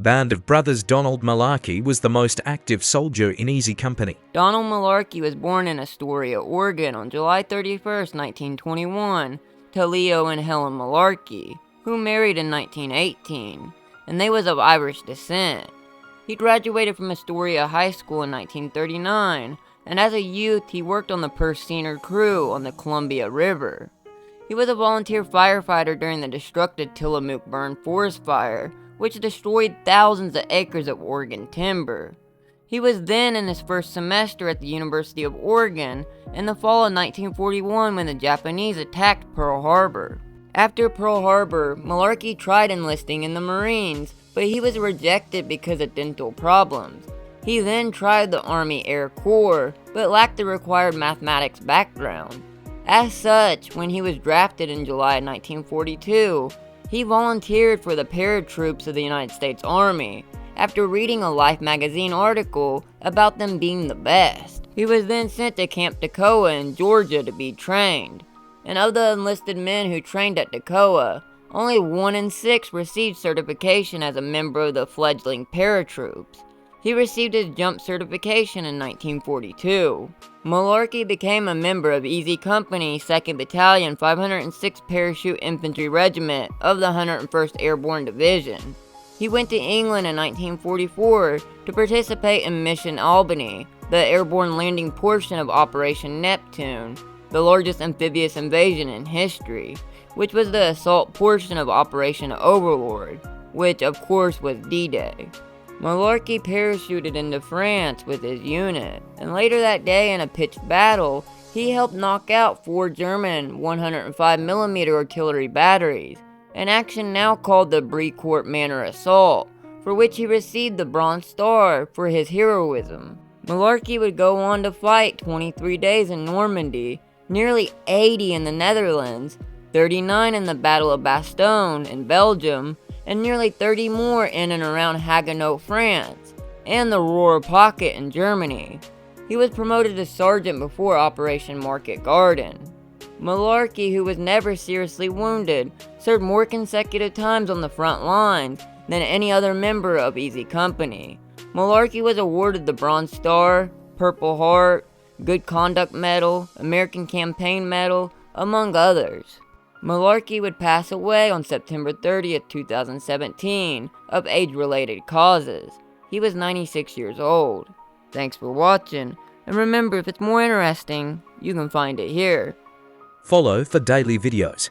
band of brothers Donald Malarkey was the most active soldier in Easy Company. Donald Malarkey was born in Astoria, Oregon on July 31st, 1921, to Leo and Helen Malarkey, who married in 1918, and they was of Irish descent. He graduated from Astoria High School in 1939, and as a youth he worked on the Purseiner crew on the Columbia River. He was a volunteer firefighter during the destructive Tillamook Burn Forest Fire, which destroyed thousands of acres of Oregon timber. He was then in his first semester at the University of Oregon in the fall of 1941 when the Japanese attacked Pearl Harbor. After Pearl Harbor, Malarkey tried enlisting in the Marines, but he was rejected because of dental problems. He then tried the Army Air Corps, but lacked the required mathematics background. As such, when he was drafted in July 1942, he volunteered for the paratroops of the United States Army, after reading a Life magazine article about them being the best. He was then sent to Camp Toccoa in Georgia to be trained, and of the enlisted men who trained at Toccoa, only 1 in 6 received certification as a member of the fledgling paratroops. He received his jump certification in 1942. Malarkey became a member of Easy Company, 2nd Battalion, 506th Parachute Infantry Regiment of the 101st Airborne Division. He went to England in 1944 to participate in Mission Albany, the airborne landing portion of Operation Neptune, the largest amphibious invasion in history, which was the assault portion of Operation Overlord, which of course was D-Day. Malarkey parachuted into France with his unit, and later that day in a pitched battle, he helped knock out 4 German 105mm artillery batteries, an action now called the Brecourt Manor Assault, for which he received the Bronze Star for his heroism. Malarkey would go on to fight 23 days in Normandy, nearly 80 in the Netherlands, 39 in the Battle of Bastogne in Belgium, and nearly 30 more in and around Haguenau, France, and the Ruhr Pocket in Germany. He was promoted to sergeant before Operation Market Garden. Malarkey, who was never seriously wounded, served more consecutive times on the front lines than any other member of Easy Company. Malarkey was awarded the Bronze Star, Purple Heart, Good Conduct Medal, American Campaign Medal, among others. Malarkey would pass away on September 30th, 2017, of age-related causes. He was 96 years old. Thanks for watching, and remember, if it's more interesting, you can find it here. Follow for daily videos.